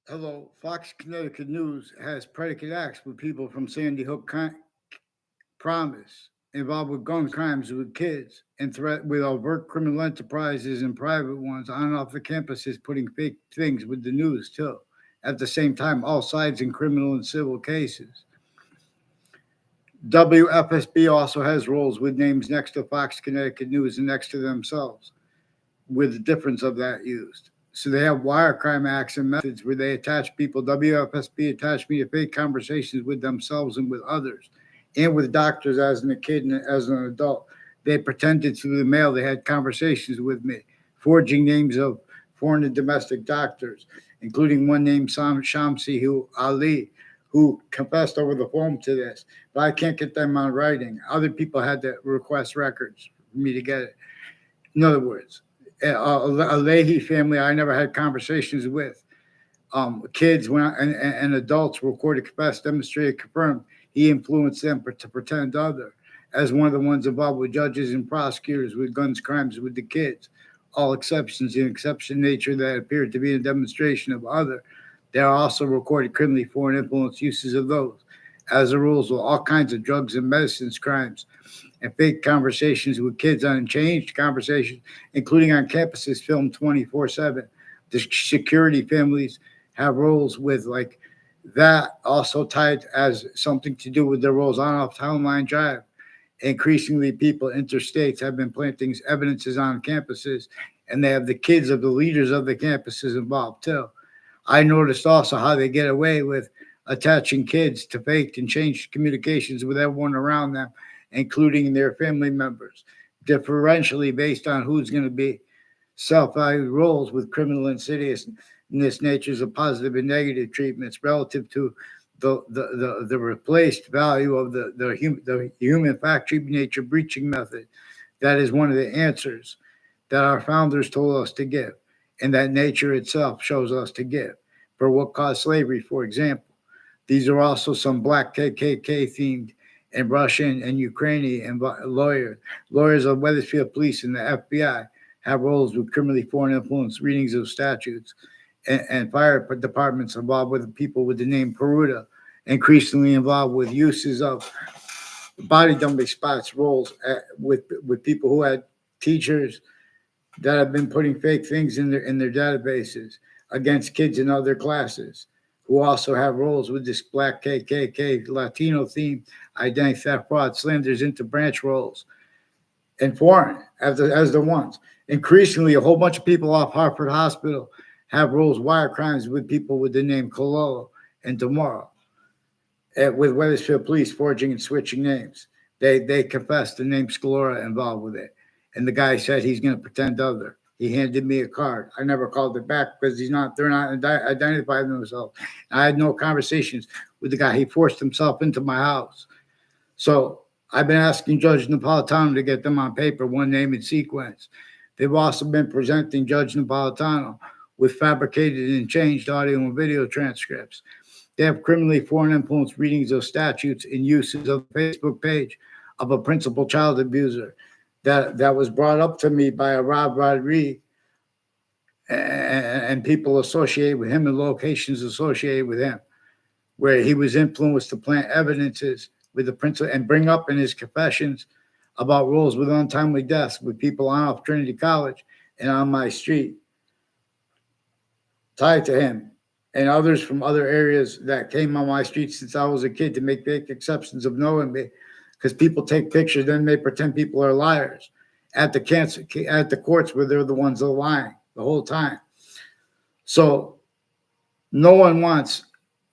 Hello, Fox Connecticut News has predicate acts with people from Sandy Hook Promise involved with gun crimes with kids and threat with overt criminal enterprises and private ones on and off the campuses, putting fake things with the news too. At the same time, all sides in criminal and civil cases. WFSB also has roles with names next to Fox Connecticut News and next to themselves, with the difference of that used. So they have wire crime acts and methods where they attach people. WFSB attached me to fake conversations with themselves and with others, and with doctors as a kid and as an adult. They pretended through the mail they had conversations with me, forging names of foreign and domestic doctors, including one named Sam Shamsi Ali, who confessed over the phone to this. But I can't get them on writing. Other people had to request records for me to get it. In other words, a Leahy family I never had conversations with. Kids and adults recorded, confessed, demonstrated, confirmed he influenced them to pretend other as one of the ones involved with judges and prosecutors with guns crimes with the kids. All exceptions in exception nature that appeared to be a demonstration of other. There are also recorded criminally foreign influence uses of those. As a rule, with all kinds of drugs and medicines crimes and fake conversations with kids, unchanged conversations, including on campuses filmed 24/7. The security families have roles with like that, also tied as something to do with their roles on off town line drive. Increasingly, people interstates have been planting evidences on campuses, and they have the kids of the leaders of the campuses involved too. I noticed also how they get away with attaching kids to faked and changed communications with everyone around them, including their family members, differentially based on who's going to be self-valued roles with criminal insidiousness natures of positive and negative treatments relative to the replaced value of the human fact treatment nature breaching method. That is one of the answers that our founders told us to give, and that nature itself shows us to give. For what caused slavery, for example. These are also some black KKK themed and Russian and Ukrainian lawyers of Weathersfield Police and the FBI have roles with criminally foreign influence readings of statutes, and fire departments involved with people with the name Peruta, increasingly involved with uses of body dumping spots roles with people who had teachers that have been putting fake things in their databases against kids in other classes who also have roles with this black KKK Latino theme, identity theft, fraud, slanders into branch roles and foreign as the ones. Increasingly, a whole bunch of people off Hartford Hospital have roles wire crimes with people with the name Cololo and Tomorrow, with Weathersfield Police forging and switching names. They confessed the name Scalora involved with it. And the guy said he's going to pretend other. He handed me a card. I never called it back because they're not identifying themselves. I had no conversations with the guy. He forced himself into my house. So I've been asking Judge Napolitano to get them on paper, one name in sequence. They've also been presenting Judge Napolitano with fabricated and changed audio and video transcripts. They have criminally foreign influence readings of statutes and uses of the Facebook page of a principal child abuser that was brought up to me by a Rob Rodriguez and people associated with him and locations associated with him, where he was influenced to plant evidences with the principal and bring up in his confessions about rules with untimely deaths with people on off Trinity College and on my street tied to him and others from other areas that came on my street since I was a kid to make fake exceptions of knowing me, because people take pictures, then they pretend people are liars at the courts where they're the ones that are lying the whole time. So no one wants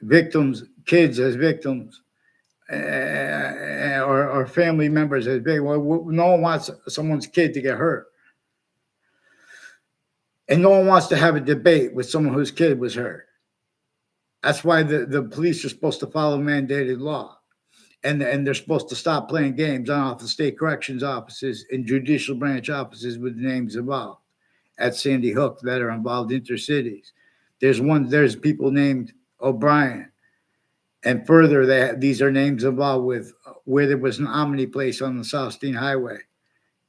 victims, kids as victims, or family members as big. Well, no one wants someone's kid to get hurt. And no one wants to have a debate with someone whose kid was hurt. That's why the police are supposed to follow mandated law. And they're supposed to stop playing games on off the state corrections offices and judicial branch offices with names involved at Sandy Hook that are involved intercities. There's people named O'Brien. And further, these are names involved with where there was an Omni place on the South Steen Highway.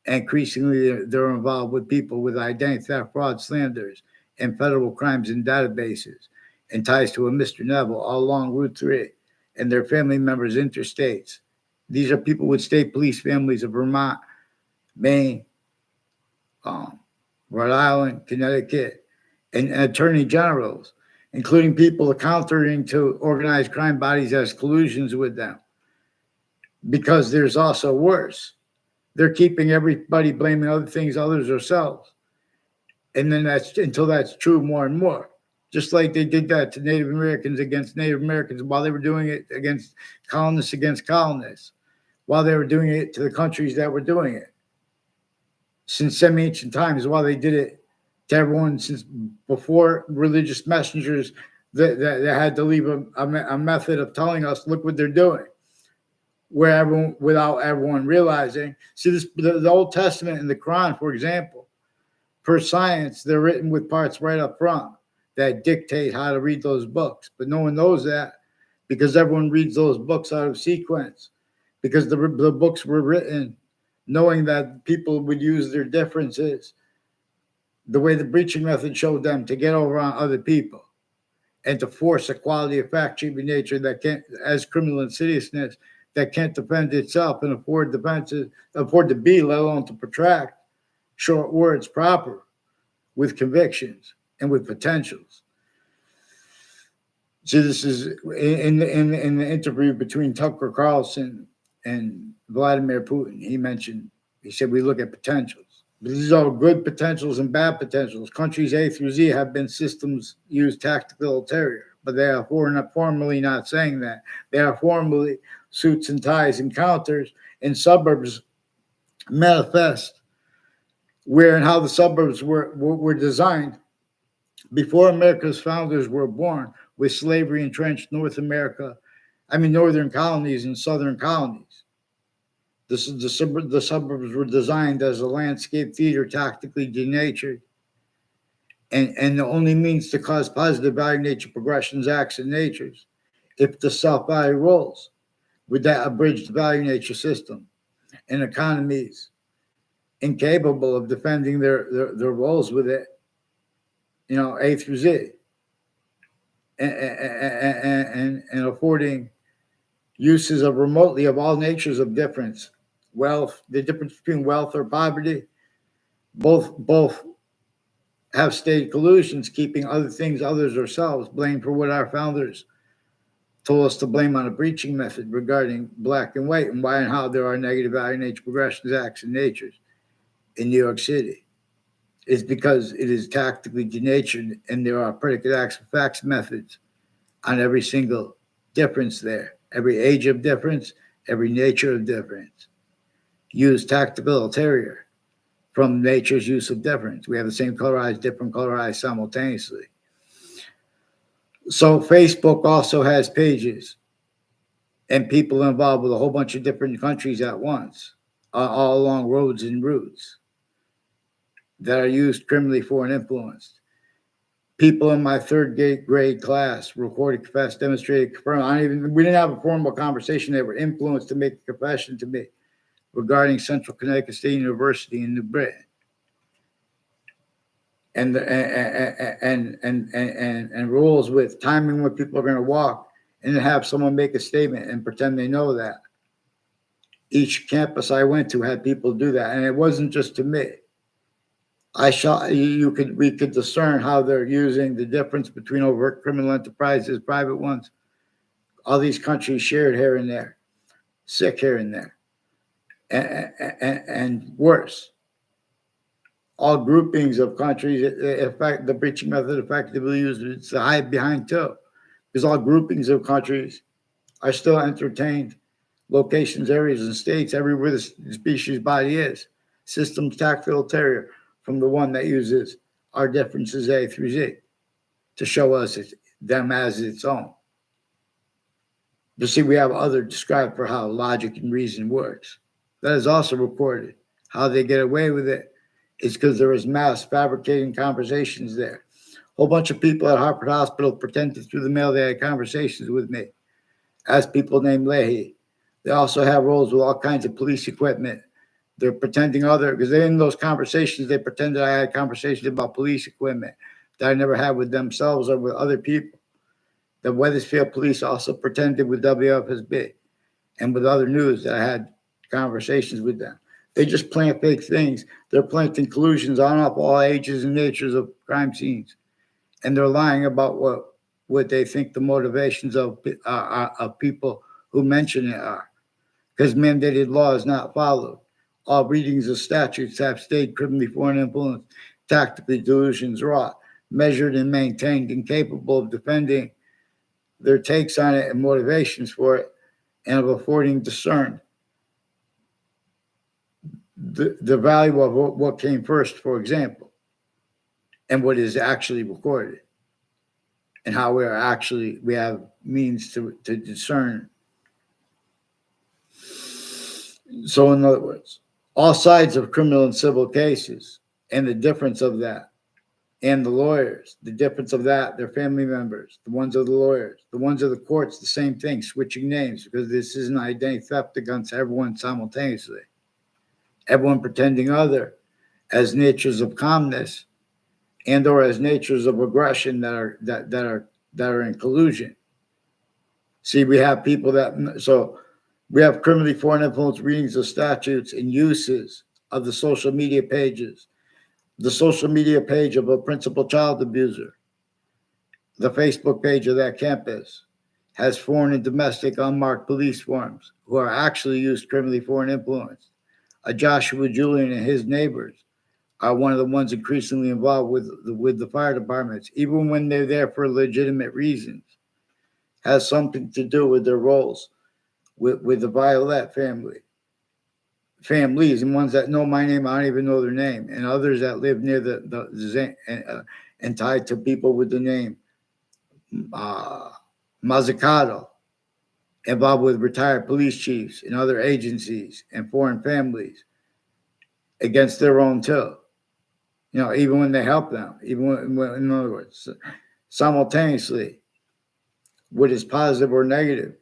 Increasingly, they're involved with people with identity theft, fraud, slanders, and federal crimes and databases. and ties to a Mr. Neville all along Route 3 and their family members interstates. These are people with state police families of Vermont, Maine, Rhode Island, Connecticut, and attorney generals, including people countering to organized crime bodies as collusions with them. Because there's also worse. They're keeping everybody blaming other things, others, ourselves. And then that's until that's true more and more. Just like they did that to Native Americans against Native Americans while they were doing it against colonists, while they were doing it to the countries that were doing it. Since semi-ancient times, while they did it to everyone since before religious messengers that had to leave a method of telling us, look what they're doing. Where everyone, without everyone realizing. See, the Old Testament and the Quran, for example, per science, they're written with parts right up front that dictate how to read those books. But no one knows that because everyone reads those books out of sequence, because the books were written knowing that people would use their differences the way the breaching method showed them to get over on other people and to force a quality of fact treatment nature that can't, as criminal insidiousness, that can't defend itself and afford to be, let alone to protract short words proper with convictions and with potentials. So this is in the interview between Tucker Carlson and Vladimir Putin. He said, we look at potentials. These are good potentials and bad potentials. Countries A through Z have been systems use tactical ulterior, but they are formally not saying that. They are formally suits and ties encounters in suburbs manifest where and how the suburbs were designed before America's founders were born, with slavery entrenched northern colonies and southern colonies. The suburbs were designed as a landscape theater, tactically denatured, and the only means to cause positive value nature progressions, acts, and natures, if the self-value rolls, with that abridged value nature system, and economies incapable of defending their roles with it, A through Z, and affording uses of remotely of all natures of difference, wealth, the difference between wealth or poverty, both have state collusions, keeping other things, others, ourselves, blamed for what our founders told us to blame on a breaching method regarding black and white and why and how there are negative value nature progressions, acts, and natures in New York City. It's because it is tactically denatured and there are predicate acts and facts methods on every single difference there, every age of difference, every nature of difference. Use tactical ulterior from nature's use of difference. We have the same colorized, different colorized simultaneously. So Facebook also has pages and people involved with a whole bunch of different countries at once, all along roads and routes that are used criminally for and influenced. People in my third grade class recorded, confessed, demonstrated, confirmed. We didn't have a formal conversation. They were influenced to make a confession to me regarding Central Connecticut State University in New Britain, and rules with timing when people are going to walk, and then have someone make a statement and pretend they know that. Each campus I went to had people do that, and it wasn't just to me. We could discern how they're using the difference between overt criminal enterprises, private ones. All these countries shared here and there, sick here and there, and worse. All groupings of countries, the breaching method effectively used to hide behind too, because all groupings of countries are still entertained, locations, areas, and states everywhere the species body is. Systems tactical ulterior from the one that uses our differences A through Z to show us them as its own. But see, we have other described for how logic and reason works. That is also recorded. How they get away with it is because there is mass fabricating conversations there. A whole bunch of people at Harvard Hospital pretended through the mail they had conversations with me, as people named Leahy. They also have roles with all kinds of police equipment. They're pretending because in those conversations, they pretended I had conversations about police equipment that I never had with themselves or with other people. The Wethersfield police also pretended with WFSB and with other news that I had conversations with them. They just plant fake things. They're planting collusions on up all ages and natures of crime scenes, and they're lying about what they think the motivations of people who mention it are, because mandated law is not followed. All readings of statutes have stayed criminally foreign influence, tactically delusions wrought, measured and maintained, incapable of defending their takes on it and motivations for it, and of affording discern the value of what came first, for example, and what is actually recorded, and how we have means to discern. So, in other words, all sides of criminal and civil cases, and the difference of that, and the lawyers, the difference of that, their family members, the ones of the lawyers, the ones of the courts, the same thing, switching names, because this isn't identity theft against everyone simultaneously. Everyone pretending other as natures of calmness and or as natures of aggression that are in collusion. See, we have people we have criminally foreign influence readings of statutes and uses of the social media pages, the social media page of a principal child abuser, the Facebook page of that campus has foreign and domestic unmarked police forms who are actually used criminally foreign influence. A Joshua Julian and his neighbors are one of the ones increasingly involved with the fire departments, even when they're there for legitimate reasons. Has something to do with their roles with the Violet families, and ones that know my name, I don't even know their name, and others that live near and tied to people with the name Mazzucato, involved with retired police chiefs and other agencies and foreign families against their own too. Even when they help them, even when in other words, simultaneously, what is positive or negative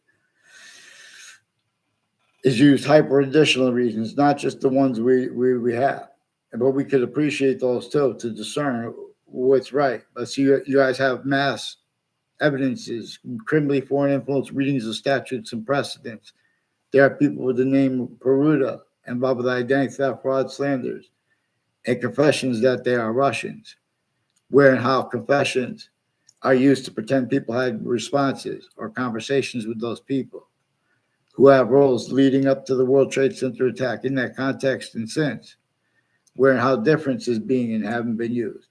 is used hyper additional reasons, not just the ones we have. But we could appreciate those too to discern what's right. But see, you guys have mass evidences, criminally foreign influence readings of statutes and precedents. There are people with the name Peruta involved with identity theft, fraud, slanders, and confessions that they are Russians, where and how confessions are used to pretend people had responses or conversations with those people who have roles leading up to the World Trade Center attack in that context and since, where and how difference is being and haven't been used.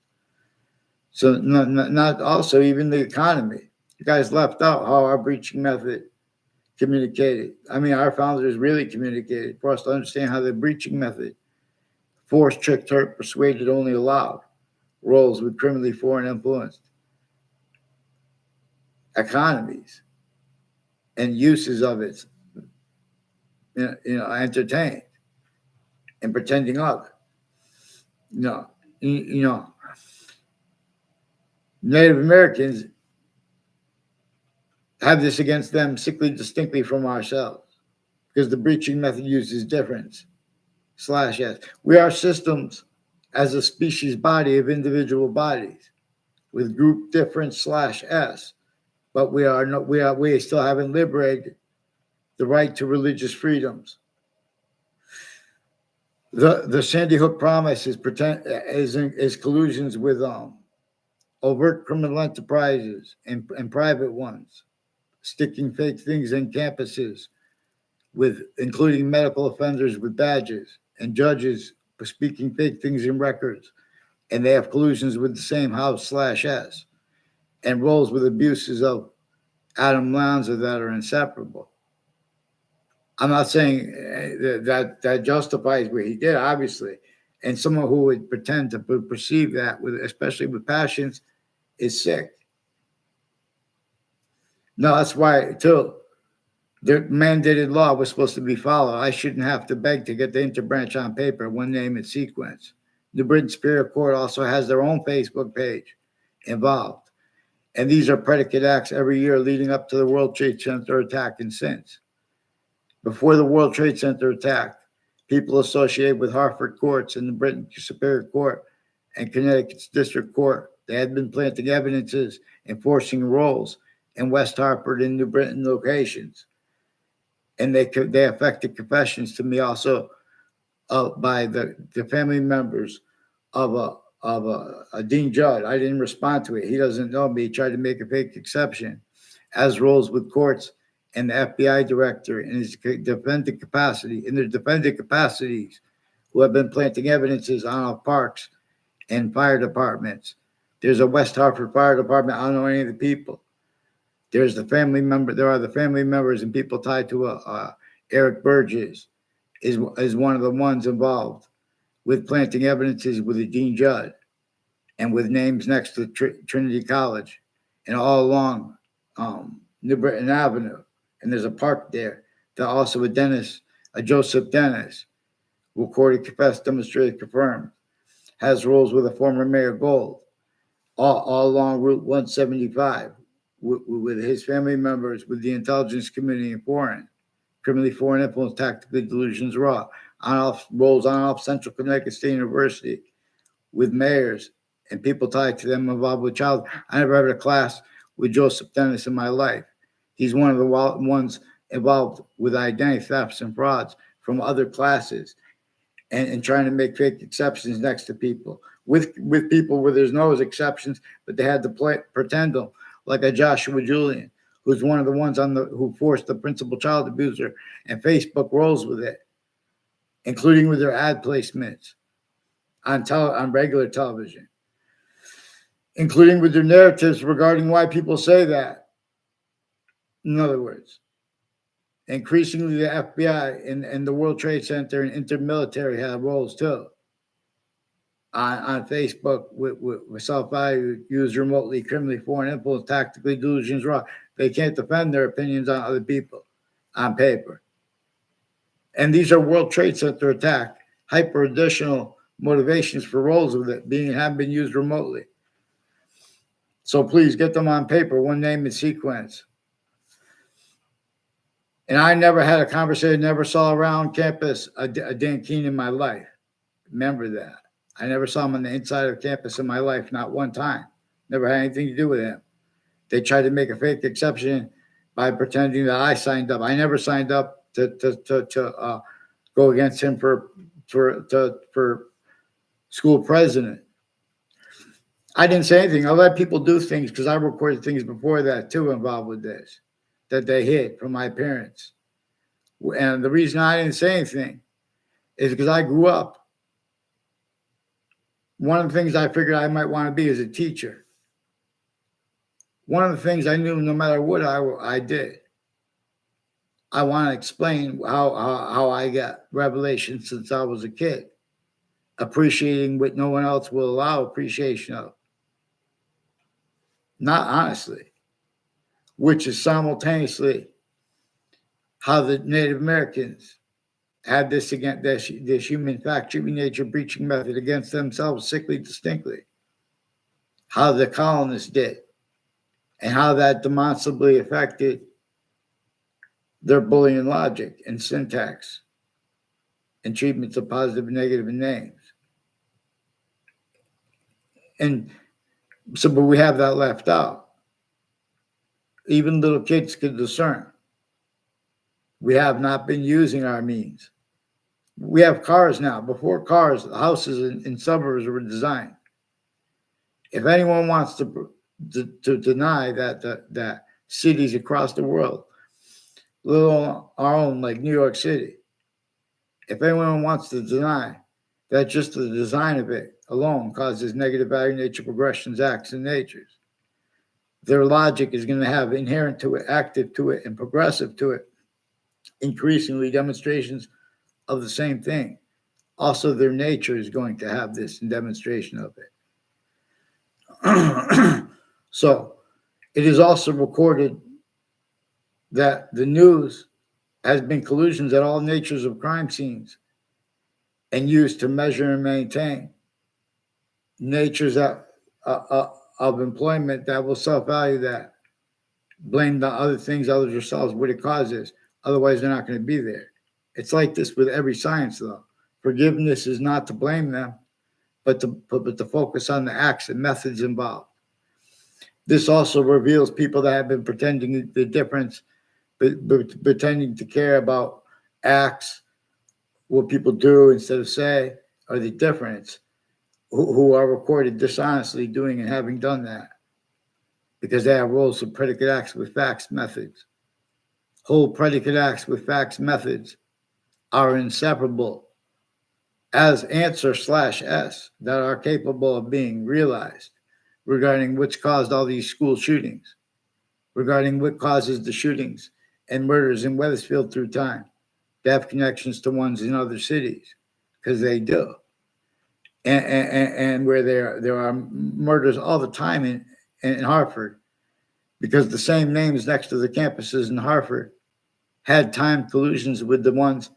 So not also even the economy. You guys left out how our breaching method communicated. I mean, our founders really communicated for us to understand how the breaching method forced, tricked, hurt, persuaded, only allowed roles with criminally foreign influenced economies and uses of it, entertained and pretending other. Native Americans have this against them sickly distinctly from ourselves because the breaching method uses difference /s. We are systems as a species body of individual bodies with group difference /s, but we still haven't liberated the right to religious freedoms. The Sandy Hook promise is collusions with overt criminal enterprises and private ones, sticking fake things in campuses, including medical offenders with badges and judges speaking fake things in records, and they have collusions with the same house /s and roles with abuses of Adam Lanza that are inseparable. I'm not saying that justifies what he did, obviously, and someone who would pretend to perceive that, especially with passions, is sick. No, that's why too. The mandated law was supposed to be followed. I shouldn't have to beg to get the interbranch on paper, one name and sequence. The Britain Superior Court also has their own Facebook page involved. And these are predicate acts every year leading up to the World Trade Center attack and since. Before the World Trade Center attack, people associated with Hartford courts and the Britain Superior Court and Connecticut's District Court, they had been planting evidences, enforcing roles, in West Hartford and New Britain locations. And they affected confessions to me also by the family members of a Dean Judd. I didn't respond to it. He doesn't know me. He tried to make a fake exception, as rolls with courts and the FBI director in his defendant capacity, in their defendant capacities, who have been planting evidences on our parks and fire departments. There's a West Hartford Fire Department. I don't know any of the people. There's the family member. There are the family members and people tied to Eric Burgess is one of the ones involved with planting evidences with a Dean Judd and with names next to Trinity College and all along New Britain Avenue. And there's a park there that also a Joseph Dennis, recorded, confessed, demonstrated, confirmed, has roles with a former Mayor Gold, all along Route 175 with his family members, with the intelligence community and criminally foreign influence, tactically delusions raw, on-off roles on-off Central Connecticut State University with mayors and people tied to them involved with child. I never had a class with Joseph Dennis in my life. He's one of the ones involved with identity thefts and frauds from other classes and trying to make fake exceptions next to people with people where there's no exceptions, but they had to pretend them, like a Joshua Julian, who's one of the ones who forced the principal child abuser, and Facebook rolls with it, including with their ad placements on regular television, including with their narratives regarding why people say that. In other words, increasingly the FBI and the World Trade Center and intermilitary have roles too on Facebook with self-value, used remotely, criminally foreign influence, tactically delusions raw. They can't defend their opinions on other people on paper. And these are World Trade Center attack, hyper additional motivations for roles of it have been used remotely. So please get them on paper, one name and sequence. And I never had a conversation, never saw around campus a Dan Keene in my life. Remember that. I never saw him on the inside of campus in my life, not one time. Never had anything to do with him. They tried to make a fake exception by pretending that I signed up. I never signed up to go against him for school president. I didn't say anything. I let people do things because I recorded things before that too involved with this that they hid from my parents. And the reason I didn't say anything is because I grew up. One of the things I figured I might want to be is a teacher. One of the things I knew, no matter what I did, I want to explain how I got revelation since I was a kid, appreciating what no one else will allow appreciation of. Not honestly, which is simultaneously how the Native Americans had this against this human fact, human nature breaching method against themselves sickly distinctly. How the colonists did, and how that demonstrably affected their Boolean logic and syntax and treatments of positive and negative names. And so, but we have that left out. Even little kids could discern. We have not been using our means. We have cars now. Before cars, the houses in suburbs were designed. If anyone wants to deny that cities across the world, little our own like New York City, if anyone wants to deny that just the design of it alone causes negative value nature progressions, acts, and natures, their logic is going to have inherent to it, active to it, and progressive to it, increasingly demonstrations of the same thing. Also, their nature is going to have this in demonstration of it. So it is also recorded that the news has been collusions at all natures of crime scenes and used to measure and maintain natures of employment that will self-value that, blame the other things, others yourselves, what it causes. Otherwise, they're not going to be there. It's like this with every science, though. Forgiveness is not to blame them, but to focus on the acts and methods involved. This also reveals people that have been pretending the difference, but pretending to care about acts, what people do instead of say, or the difference, who are recorded dishonestly doing and having done that, because they have roles of predicate acts with facts methods. Whole predicate acts with facts methods are inseparable as answer/s that are capable of being realized regarding which caused all these school shootings, regarding what causes the shootings and murders in Wethersfield through time. They have connections to ones in other cities, because they do. And where there are murders all the time in Hartford, because the same names next to the campuses in Hartford had time collusions with the ones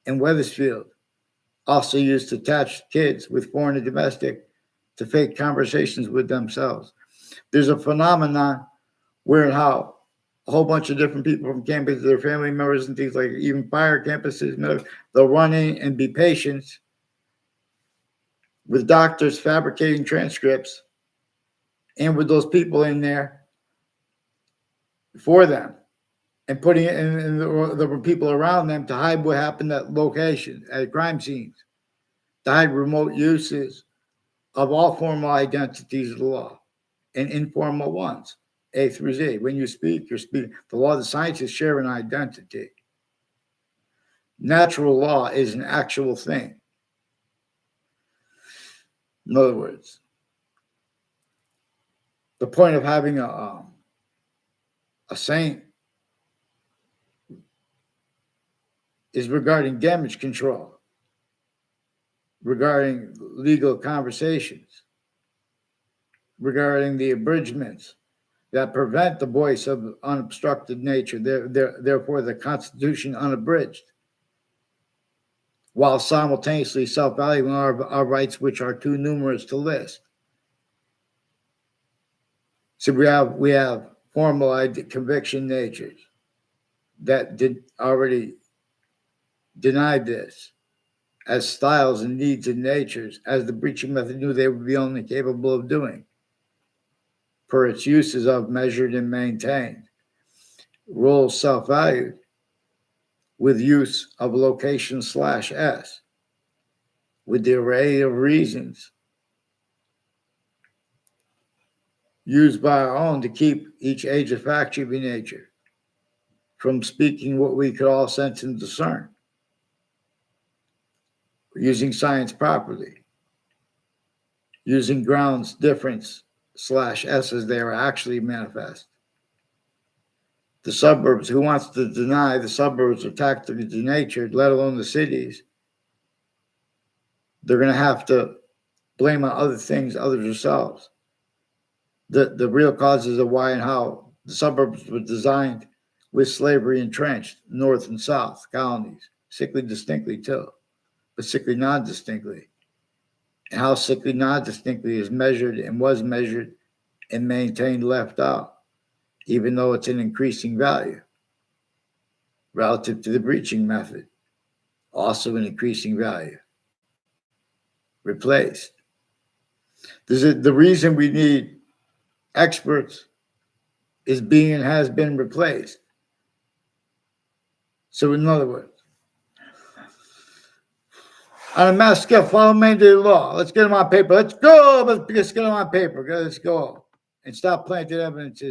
in Wethersfield, also used to attach kids with foreign and domestic to fake conversations with themselves. There's a phenomenon where and how a whole bunch of different people from campus, their family members and things like even fire campuses, they'll run in and be patients with doctors fabricating transcripts and with those people in there for them and putting it in the people around them to hide what happened at locations, at crime scenes, to hide remote uses of all formal identities of the law and informal ones, A through Z. When you speak, you're speaking. The law of the sciences share an identity. Natural law is an actual thing. In other words, the point of having a saint is regarding damage control, regarding legal conversations, regarding the abridgments that prevent the voice of unobstructed nature, therefore the Constitution unabridged, while simultaneously self-valuing our rights, which are too numerous to list. So we have formal conviction natures that did already denied this as styles and needs and natures, as the breaching method knew they would be only capable of doing, per its uses of measured and maintained, roles self-valued with use of location/s, with the array of reasons used by our own to keep each age of factory nature from speaking what we could all sense and discern, using science properly, using grounds difference/s as they are actually manifest. The suburbs, who wants to deny the suburbs are tactically denatured, let alone the cities, they're going to have to blame on other things other than themselves. The real causes of why and how the suburbs were designed with slavery entrenched, north and south colonies, sickly distinctly too, but sickly non-distinctly. And how sickly non-distinctly is measured and was measured and maintained left out, even though it's an increasing value relative to the breaching method, also an increasing value. Replaced. The reason we need experts is being and has been replaced. So in other words, on a mass scale, follow mandated law. Let's get them on paper. Let's go. Let's get them on paper. Let's go. And stop planting evidence.